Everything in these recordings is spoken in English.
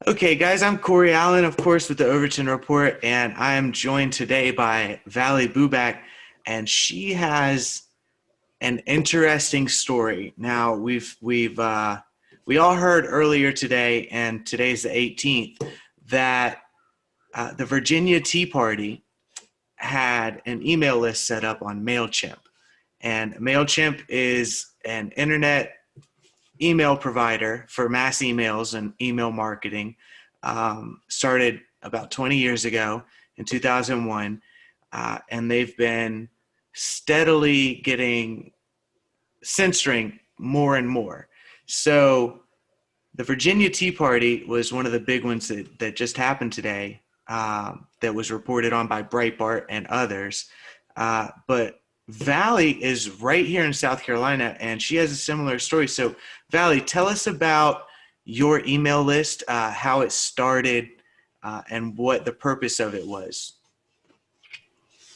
Okay, guys, I'm Corey Allen, of course, with the Overton Report, and I am joined today by Valley Bubak, and she has an interesting story. Now, we all heard earlier today, and today's the 18th, that the Virginia Tea Party had an email list set up on Mailchimp, and Mailchimp is an internet email provider for mass emails and email marketing. Started about 20 years ago in 2001, and they've been steadily getting censoring more and more. So the Virginia Tea Party was one of the big ones that just happened today, that was reported on by Breitbart and others. But Valley is right here in South Carolina, and she has a similar story. So, Valley, tell us about your email list, how it started, and what the purpose of it was.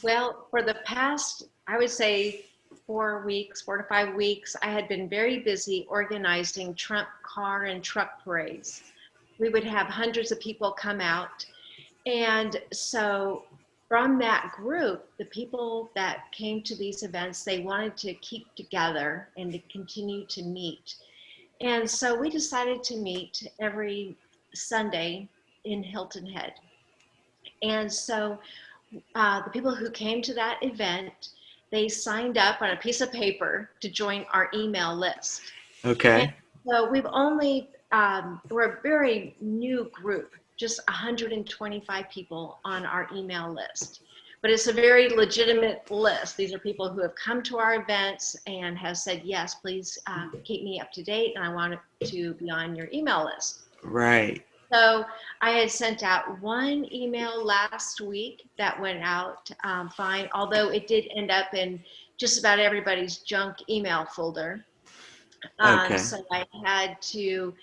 Well, for the past, I would say 4 weeks, 4 to 5 weeks, I had been very busy organizing Trump car and truck parades. We would have hundreds of people come out. And so from that group, the people that came to these events, they wanted to keep together and to continue to meet. And so we decided to meet every Sunday in Hilton Head. And so the people who came to that event, they signed up on a piece of paper to join our email list. And Okay. so we're a very new group, just 125 people on our email list. But it's a very legitimate list. These are people who have come to our events and have said, yes, please keep me up to date, and I want to be on your email list. Right. So I had sent out one email last week that went out fine, although it did end up in just about everybody's junk email folder. Okay. So I had to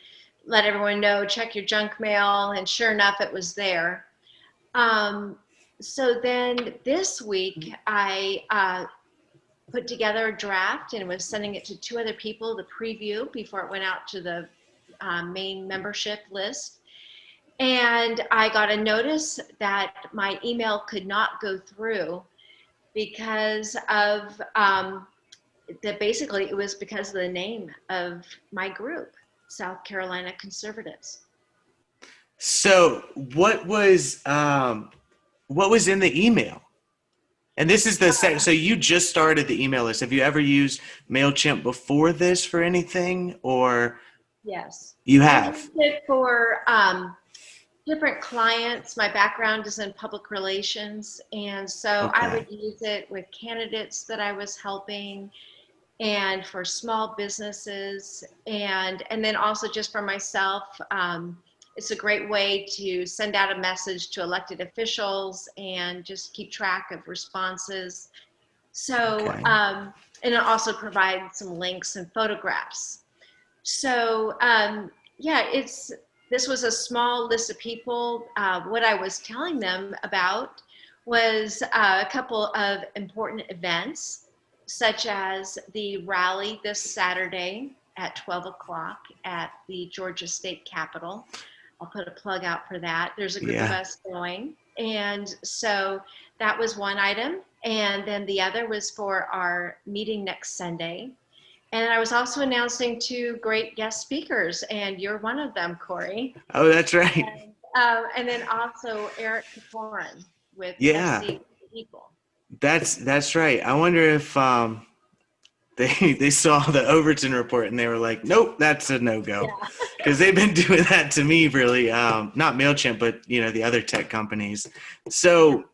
let everyone know, check your junk mail, and sure enough, it was there. So then this week, I put together a draft and was sending it to two other people, the preview, before it went out to the main membership list. And I got a notice that my email could not go through because of that. Basically, it was because of the name of my group, South Carolina Conservatives. So, what was in the email? And this is the second. So you just started the email list. Have you ever used Mailchimp before this for anything, or Yes, you I have? used it for different clients. My background is in public relations, and so I Okay. would use it with candidates that I was helping, and for small businesses, and then also just for myself. It's a great way to send out a message to elected officials and just keep track of responses. So, Okay. and it also provides some links and photographs. So, yeah, this was a small list of people. What I was telling them about was a couple of important events, such as the rally this Saturday at 12 o'clock at the Georgia State Capitol. I'll put a plug out for that. There's a group of Yeah. us going. And so that was one item. And then the other was for our meeting next Sunday. And I was also announcing two great guest speakers, and you're one of them, Corey. Oh, that's right. And then also Eric Kaporan with Yeah, FC People. that's right. I wonder if they saw the Overton report and they were like, nope, that's a no go, Yeah. because they've been doing that to me, really. Not Mailchimp, but the other tech companies. Yeah. So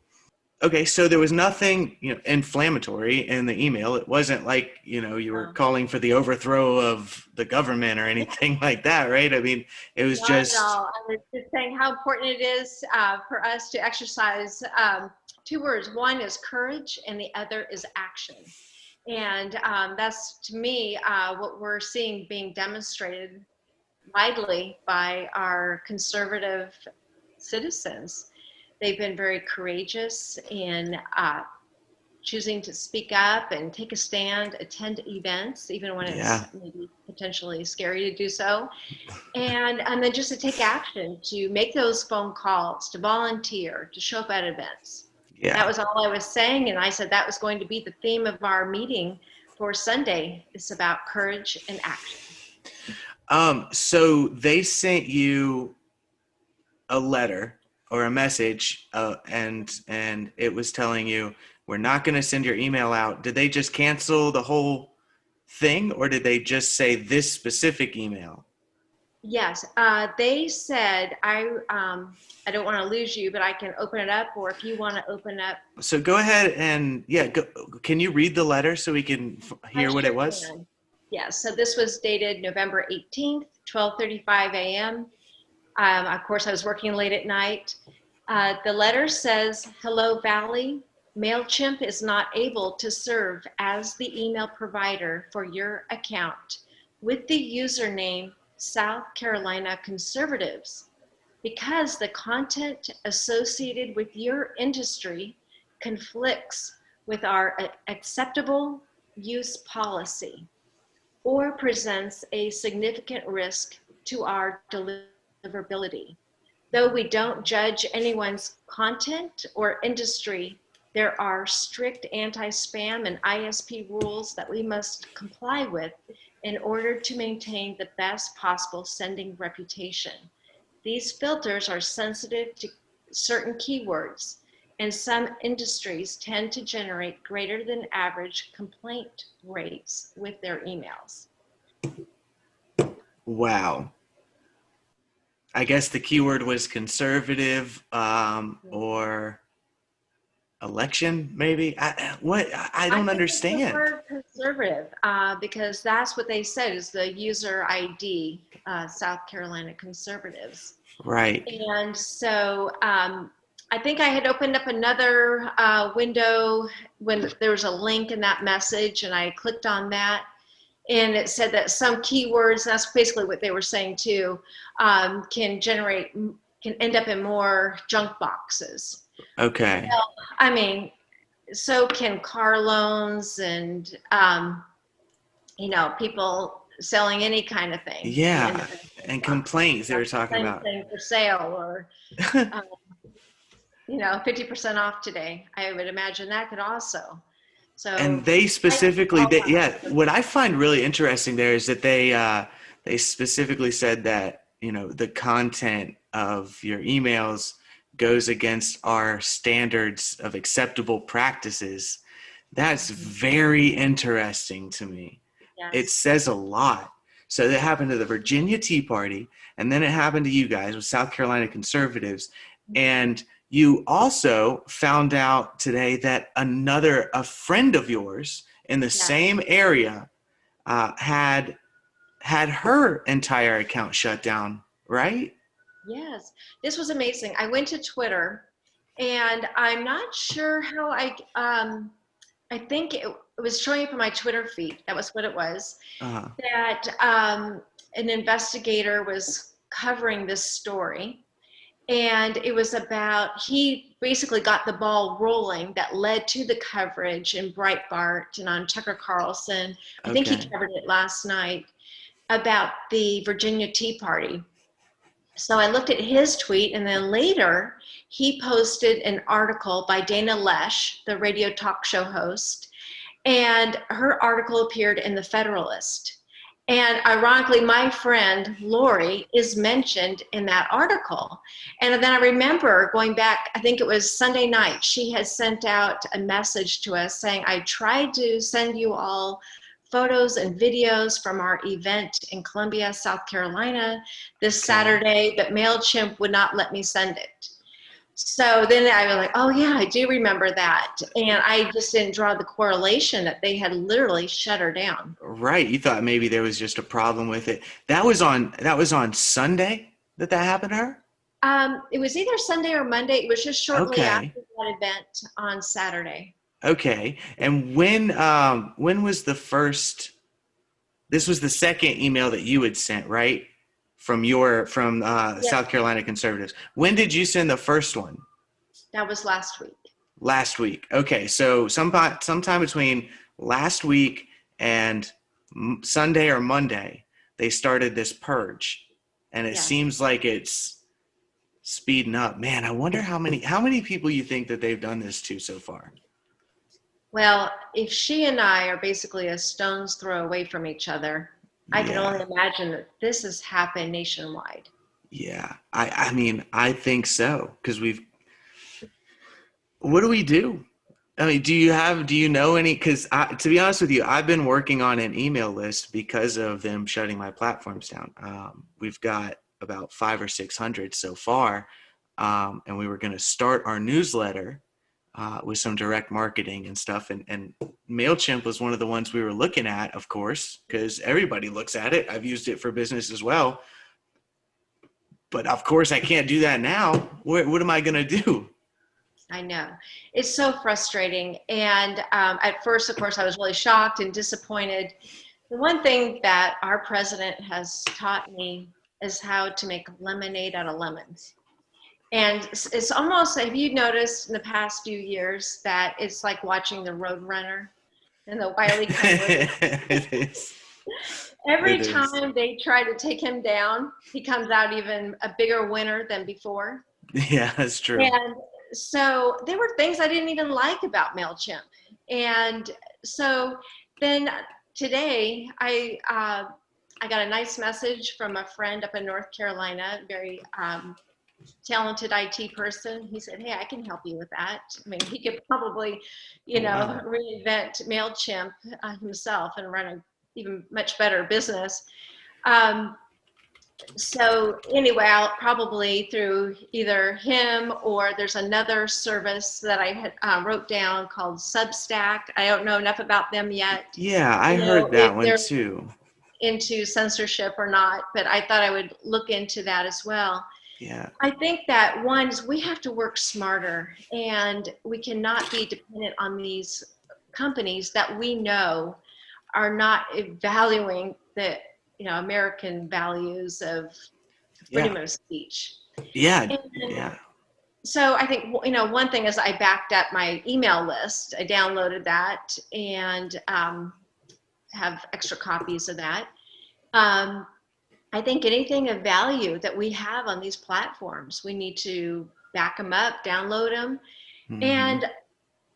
okay, so there was nothing, inflammatory in the email. It wasn't like, you were Um, calling for the overthrow of the government or anything like that, right? I mean, it was Not at just, all. I was just saying how important it is for us to exercise two words. One is courage, and the other is action. And that's, to me, what we're seeing being demonstrated widely by our conservative citizens. They've been very courageous in choosing to speak up and take a stand, attend events, even when it's Yeah. maybe potentially scary to do so. And then just to take action, to make those phone calls, to volunteer, to show up at events. That Yeah. was all I was saying. And I said that was going to be the theme of our meeting for Sunday. It's about courage and action. So they sent you a letter or a message, and it was telling you we're not going to send your email out. Did they just cancel the whole thing, or did they just say this specific email? Yes, they said, I don't want to lose you, but I can open it up, or if you want to open up. So go ahead and can you read the letter so we can I hear what sure it was? can. Yes, so this was dated November 18th, 12:35 a.m. Of course, I was working late at night. The letter says, "Hello, Valley. Mailchimp is not able to serve as the email provider for your account with the username South Carolina Conservatives because the content associated with your industry conflicts with our acceptable use policy or presents a significant risk to our deliverability. Though we don't judge anyone's content or industry, there are strict anti-spam and ISP rules that we must comply with in order to maintain the best possible sending reputation. These filters are sensitive to certain keywords, and some industries tend to generate greater than average complaint rates with their emails." Wow. I guess the keyword was conservative, or election, maybe. I I don't think it's the understand. word conservative because that's what they said is the user ID, South Carolina Conservatives. Right. And so I think I had opened up another window when there was a link in that message, and I clicked on that. And it said that some keywords, that's basically what they were saying too, can end up in more junk boxes. Okay. Well, I mean, so can car loans and, people selling any kind of thing. Yeah. And complaints they were talking Same about. thing for sale or, um, 50% off today. I would imagine that could also. And So they specifically, I, what I find really interesting there is that they specifically said that, the content of your emails goes against our standards of acceptable practices. That's very interesting to me. It yes. says a lot. So that happened to the Virginia Tea Party, and then it happened to you guys with South Carolina conservatives. And you also found out today that a friend of yours in the Yeah. same area had her entire account shut down, right? Yes, this was amazing. I went to Twitter, and I'm not sure how I think it was showing up on my Twitter feed. That was what it was. Uh, That an investigator was covering this story, and it was about he basically got the ball rolling that led to the coverage in Breitbart and on Tucker Carlson. I think he okay. covered it last night about the Virginia Tea Party. So I looked at his tweet, and then later he posted an article by Dana Lesh, the radio talk show host, and her article appeared in the Federalist. And ironically, my friend Lori is mentioned in that article. And then I remember going back, I think it was Sunday night, she had sent out a message to us saying, "I tried to send you all photos and videos from our event in Columbia, South Carolina this Saturday, but Mailchimp would not let me send it." So then I was like, oh yeah, I do remember that. And I just didn't draw the correlation that they had literally shut her down. Right. You thought maybe there was just a problem with it. That was on Sunday that happened to her? It was either Sunday or Monday. It was just shortly Okay. after that event on Saturday. Okay. And when was the first, this was the second email that you had sent, right? From Yes, South Carolina conservatives. When did you send the first one? that was last week. Last week. Okay, so sometime between last week and Sunday or Monday, they started this purge, and it Yes. seems like it's speeding up. Man, I wonder how many people you think that they've done this to so far. Well, if she and I are basically a stone's throw away from each other, I can only Yeah, imagine that this has happened nationwide. yeah. I mean, I think so because we've. What do we do? I mean, do you know any? Because to be honest with you, I've been working on an email list because of them shutting my platforms down. We've got about 500 or 600 so far, and we were going to start our newsletter with some direct marketing and stuff. And Mailchimp was one of the ones we were looking at, of course, because everybody looks at it. I've used it for business as well, but of course, I can't do that now. What am I going to do? I know. It's so frustrating. And at first, of course, I was really shocked and disappointed. The one thing that our president has taught me is how to make lemonade out of lemons. And it's almost, have you noticed in the past few years that it's like watching the Road Runner and the Wile E. Coyote? It is. Every It is. time they try to take him down, he comes out even a bigger winner than before. Yeah, that's true. And so there were things I didn't even like about Mailchimp. And so then today I got a nice message from a friend up in North Carolina, very talented IT person. He said, "Hey, I can help you with that." I mean, he could probably, Wow. reinvent Mailchimp himself and run a even much better business. Um, so anyway, I'll probably through either him or there's another service that I had wrote down called Substack. I don't know enough about them yet Yeah, to I know heard that if one they're too. into censorship or not, but I thought I would look into that as well. Yeah. I think that one is we have to work smarter and we cannot be dependent on these companies that we know are not valuing the American values of Yeah. freedom of speech. Yeah. And Yeah. so I think, one thing is I backed up my email list. I downloaded that and have extra copies of that. Um, I think anything of value that we have on these platforms, we need to back them up, download them. Hmm. And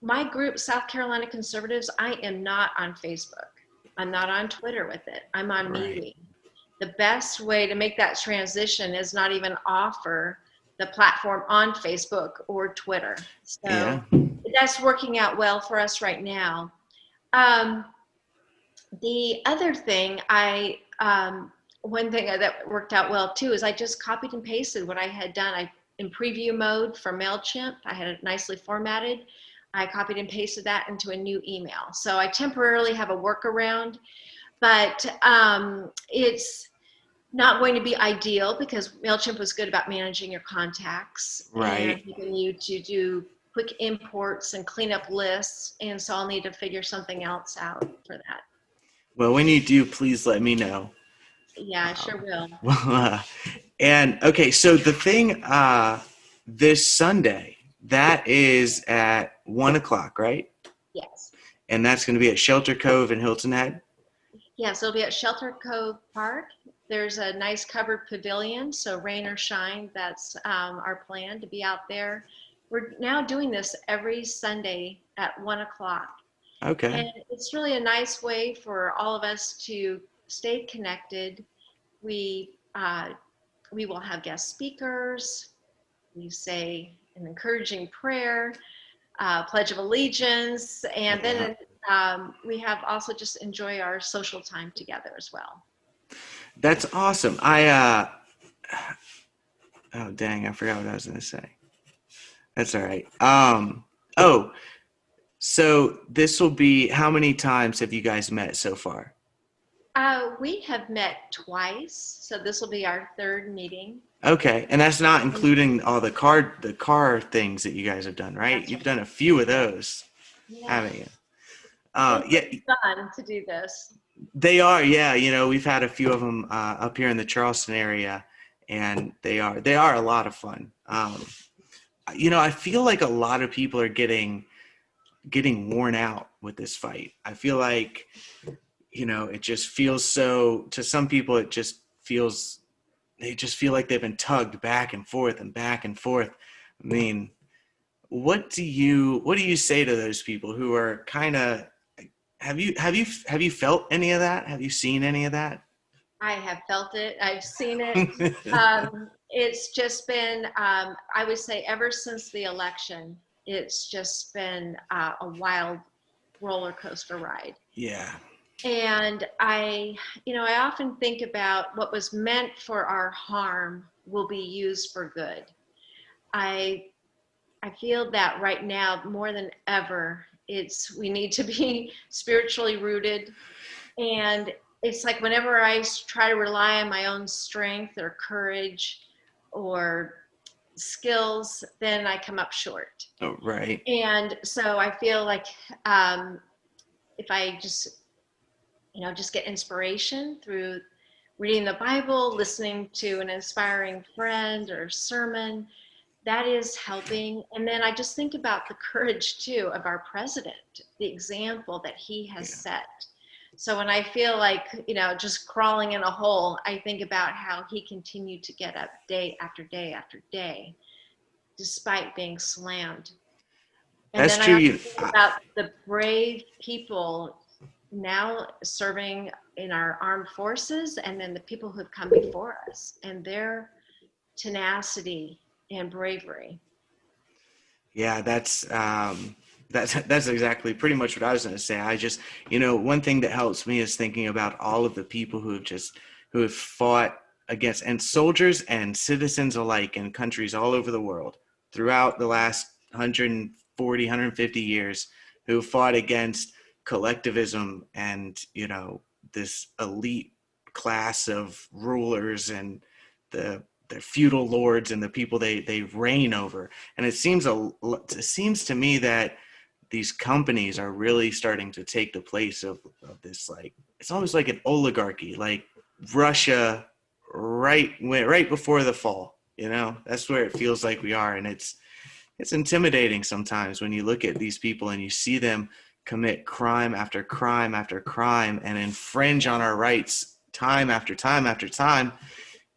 my group, South Carolina Conservatives, I am not on Facebook. I'm not on Twitter with it. I'm on Right. MeWe. The best way to make that transition is not even offer the platform on Facebook or Twitter. Yeah. So that's working out well for us right now. Um, the other thing one thing that worked out well too is I just copied and pasted what I had done. In preview mode for Mailchimp, I had it nicely formatted. I copied and pasted that into a new email. So I temporarily have a workaround, but it's not going to be ideal because Mailchimp was good about managing your contacts and Right. helping you to do quick imports and clean up lists. And so I'll need to figure something else out for that. Well, when you do, please let me know. Yeah, I sure will. Well, and okay, so the thing this Sunday, that is at 1 o'clock, right? Yes. And that's going to be at Shelter Cove in Hilton Head. Yes, it'll be at Shelter Cove Park. There's a nice covered pavilion, so rain or shine, that's our plan to be out there. We're now doing this every Sunday at 1 o'clock. Okay. And it's really a nice way for all of us to stay connected. We uh, we will have guest speakers. We say an encouraging prayer, Pledge of Allegiance, and Yeah. then we have also just enjoy our social time together as well. That's awesome. Oh dang, I forgot what I was going to say. That's all right. Oh, so this will be, how many times have you guys met so far? We have met twice, so this will be our third meeting. Okay, and that's not including all the car things that you guys have done, right? That's You've right. done a few of those, Yeah, haven't you? it's been Yeah, pretty fun to do this. they are. Yeah, we've had a few of them up here in the Charleston area, and they are a lot of fun. I feel like a lot of people are getting worn out with this fight. I feel like, it just feels so, to some people, it just feels, they just feel like they've been tugged back and forth and back and forth. I mean, what do you say to those people who are kind of, have you felt any of that? Have you seen any of that? I have felt it. I've seen it. It's just been, I would say, ever since the election, it's just been a wild roller coaster ride. Yeah. And I often think about what was meant for our harm will be used for good. I I feel that right now more than ever, we need to be spiritually rooted. And it's like whenever I try to rely on my own strength or courage or skills, then I come up short. Oh, right. And so I feel like um, if I just get inspiration through reading the Bible, listening to an inspiring friend or sermon, that is helping. And then I just think about the courage too of our president, the example that he has set. So when I feel like, just crawling in a hole, I think about how he continued to get up day after day after day, despite being slammed. And That's then I true. also think about the brave people now serving in our armed forces, and then the people who have come before us and their tenacity and bravery. Yeah, that's exactly pretty much what I was going to say. I just, one thing that helps me is thinking about all of the people who have fought against, and soldiers and citizens alike in countries all over the world throughout the last 140, 150 years, who fought against collectivism and, this elite class of rulers and the feudal lords and the people they reign over. And it seems to me that these companies are really starting to take the place of this, like, it's almost like an oligarchy, like Russia right before the fall. That's where it feels like we are. And it's intimidating sometimes when you look at these people and you see them commit crime after crime after crime and infringe on our rights time after time after time,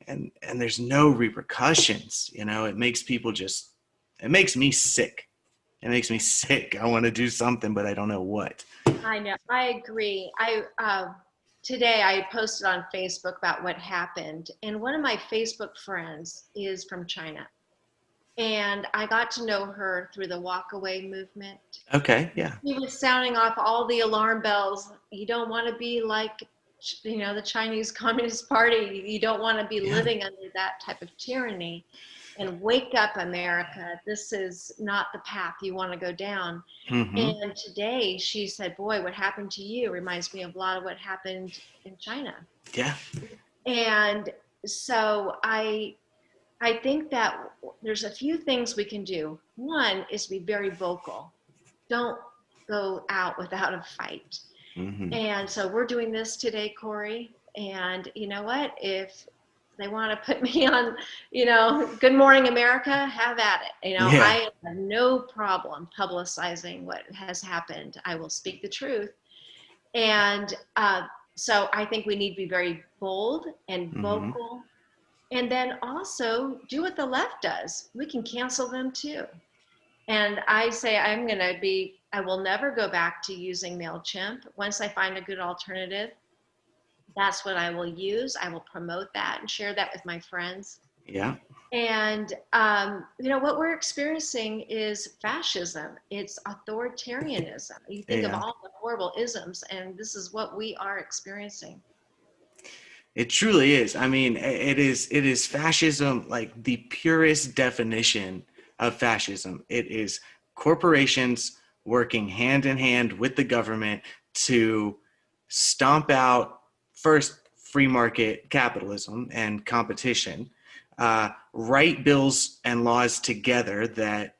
and there's no repercussions. It makes it makes me sick. It makes me sick. I want to do something, but I don't know what. I know. I agree. Today I posted on Facebook about what happened, and one of my Facebook friends is from China, and I got to know her through the walk away movement. Okay, yeah. She was sounding off all the alarm bells. You don't want to be like, the Chinese Communist Party. You don't want to be living under that type of tyranny. And wake up, America. This is not the path you want to go down. Mm-hmm. And today she said, boy, what happened to you reminds me of a lot of what happened in China. Yeah. And so I think that there's a few things we can do. One is be very vocal. Don't go out without a fight. Mm-hmm. And so we're doing this today, Corey. And you know what? If they want to put me on, Good Morning America, have at it. I have no problem publicizing what has happened. I will speak the truth. And so I think we need to be very bold and vocal. And then also do what the left does. We can cancel them too. And I say I will never go back to using Mailchimp. Once I find a good alternative, that's what I will use. I will promote that and share that with my friends. Yeah. And, what we're experiencing is fascism. It's authoritarianism. You think of all the horrible isms, and this is what we are experiencing. It truly is. I mean, it is fascism, like the purest definition of fascism. It is corporations working hand in hand with the government to stomp out, first, free market capitalism and competition, write bills and laws together that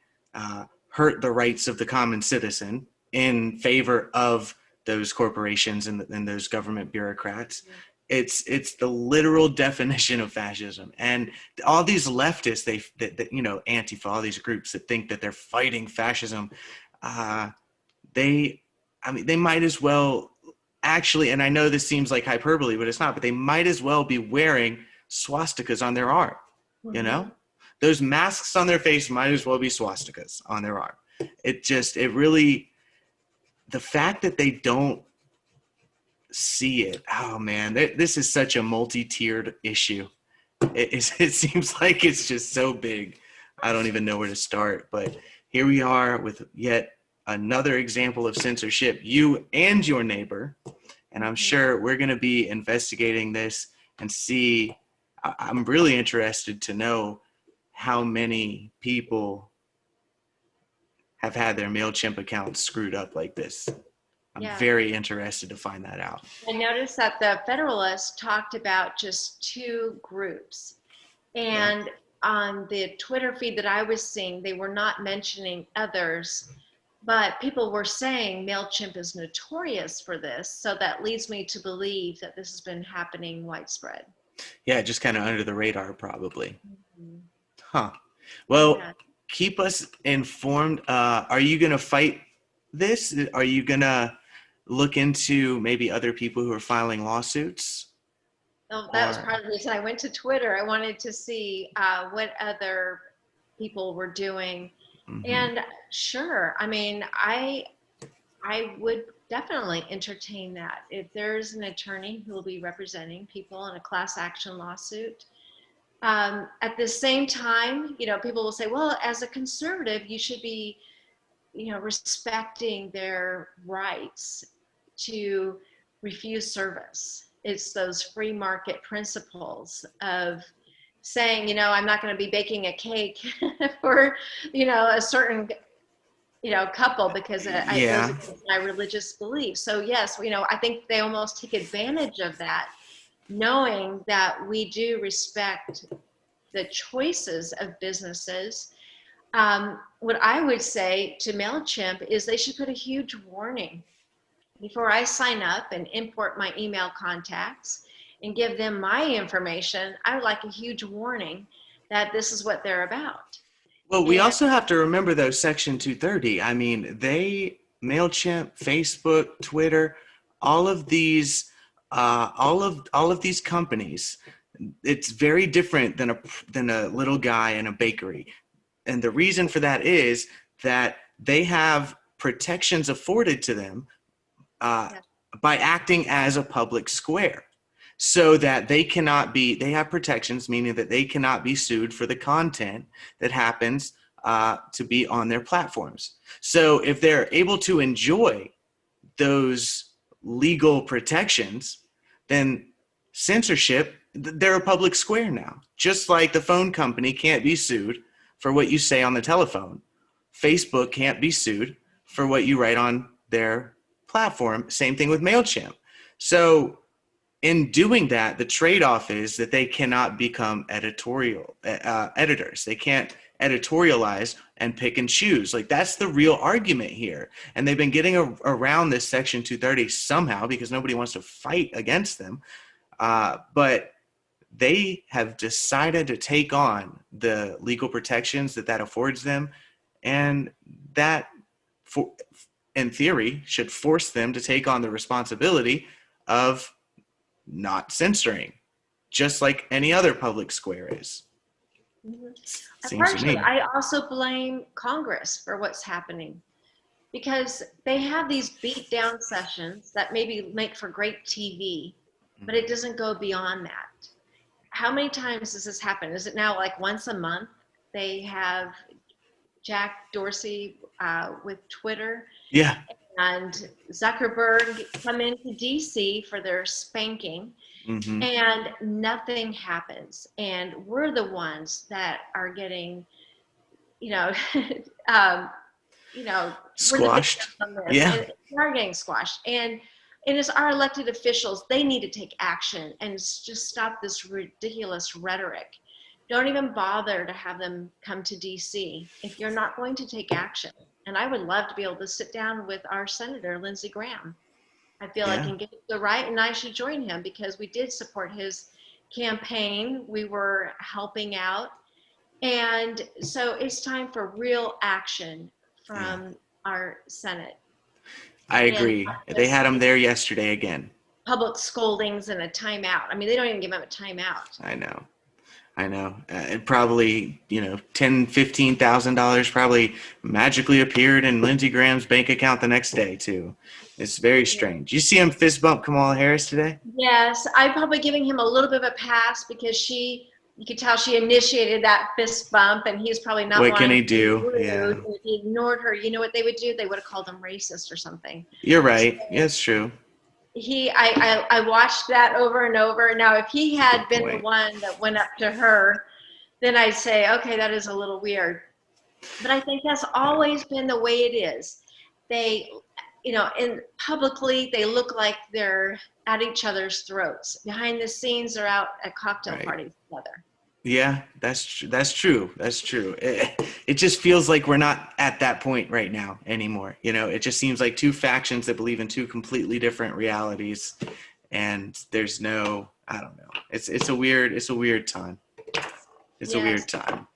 hurt the rights of the common citizen in favor of those corporations and those government bureaucrats, It's the literal definition of fascism. And all these leftists, Antifa, all these groups that think that they're fighting fascism, uh, they, I mean, they might as well actually, and I know this seems like hyperbole, but it's not, but they might as well be wearing swastikas on their arm, you know? Those masks on their face might as well be swastikas on their arm. It really, the fact that they don't see it, oh man, this is such a multi-tiered issue. It seems like it's just so big. I don't even know where to start, but here we are with yet another example of censorship, you and your neighbor. And I'm sure we're going to be investigating this and see. I'm really interested to know how many people have had their Mailchimp accounts screwed up like this. I'm very interested to find that out. I noticed that the Federalists talked about just 2 groups. And on the Twitter feed that I was seeing, they were not mentioning others. But people were saying Mailchimp is notorious for this. So that leads me to believe that this has been happening widespread. Yeah, just kind of under the radar, probably. Huh. Well, keep us informed. Are you going to fight this? Are you going to look into maybe other people who are filing lawsuits? Oh, that was part of the reason I went to Twitter. I wanted to see what other people were doing. And sure, I mean, I would definitely entertain that. If there's an attorney who will be representing people in a class action lawsuit. At the same time, people will say, well, as a conservative, you should be, respecting their rights to refuse service. It's those free market principles of saying, I'm not going to be baking a cake for, a certain, couple because it goes against my religious beliefs. So yes, I think they almost take advantage of that, knowing that we do respect the choices of businesses. What I would say to Mailchimp is they should put a huge warning before I sign up and import my email contacts and give them my information. I would like a huge warning that this is what they're about. Well, we also have to remember though, Section 230. I mean, Mailchimp, Facebook, Twitter, all of these companies, it's very different than a little guy in a bakery. And the reason for that is that they have protections afforded to them by acting as a public square, so that they have protections, meaning that they cannot be sued for the content that happens to be on their platforms. So if they're able to enjoy those legal protections, then censorship, they're a public square now. Just like the phone company can't be sued for what you say on the telephone, Facebook can't be sued for what you write on their platform. Same thing with Mailchimp. So in doing that, the trade-off is that they cannot become editors. They can't editorialize and pick and choose. Like, that's the real argument here. And they've been getting around this Section 230 somehow because nobody wants to fight against them. But they have decided to take on the legal protections that affords them. And that, in theory, should force them to take on the responsibility of not censoring, just like any other public square is. Partially, I also blame Congress for what's happening, because they have these beat down sessions that maybe make for great TV, but it doesn't go beyond that. How many times does this happen? Is it now like once a month they have Jack Dorsey with Twitter? Yeah. And Zuckerberg come into DC for their spanking, and nothing happens. And we're the ones that are getting, squashed. Yeah, we're getting squashed. And as our elected officials, they need to take action and just stop this ridiculous rhetoric. Don't even bother to have them come to DC if you're not going to take action. And I would love to be able to sit down with our Senator, Lindsey Graham. I feel like Yeah. engaged the right, and I should join him because we did support his campaign. We were helping out. And so it's time for real action Yeah. from our Senate I and agree. not They had just him there yesterday again. public scoldings and a timeout. I mean, they don't even give him a timeout. I know. I know. It probably, $10,000, $15,000 probably magically appeared in Lindsey Graham's bank account the next day too. It's very strange. You see him fist bump Kamala Harris today? Yes, I'm probably giving him a little bit of a pass because you could tell she initiated that fist bump, and he's probably not What can wanting he to be do? rude. Yeah. If he ignored her, you know what they would do? They would have called him racist or something. You're So right. Yeah, it's true. I watched that over and over. Now, if he had Good been the point. one that went up to her, then I'd say, okay, that is a little weird. But I think that's Yeah. always been the way it is. They, in publicly, they look like they're at each other's throats. Behind the scenes, they're out at cocktail Right. parties together. Yeah, that's true. That's true. It just feels like we're not at that point right now anymore. It just seems like two factions that believe in two completely different realities, and there's no, I don't know. It's a weird time. It's a Yes. weird time.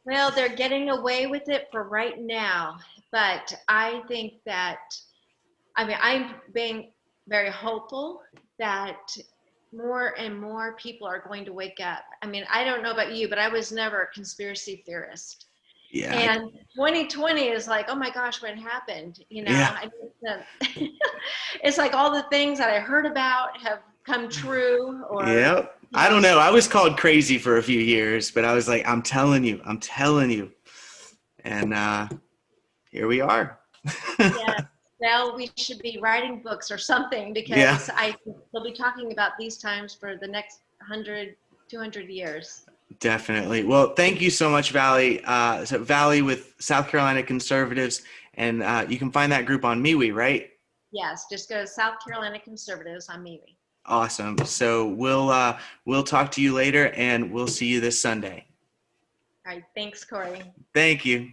Well, they're getting away with it for right now, but I think that, I mean, I'm being very hopeful that more and more people are going to wake up. I mean, I don't know about you, but I was never a conspiracy theorist. Yeah, And 2020 is like, oh my gosh, what happened? yeah, It's like all the things that I heard about have come true, or, yeah. I don't know. I was called crazy for a few years, but I was like, I'm telling you, and here we are. yeah. Well, we should be writing books or something Yeah. because I think we'll be talking about these times for the next 100, 200 years. Definitely. Well, thank you so much, Valley. So Valley with South Carolina Conservatives, and you can find that group on MeWe, right? Yes, just go to South Carolina Conservatives on MeWe. Awesome. So we'll talk to you later, and we'll see you this Sunday. All right, thanks, Corey. Thank you.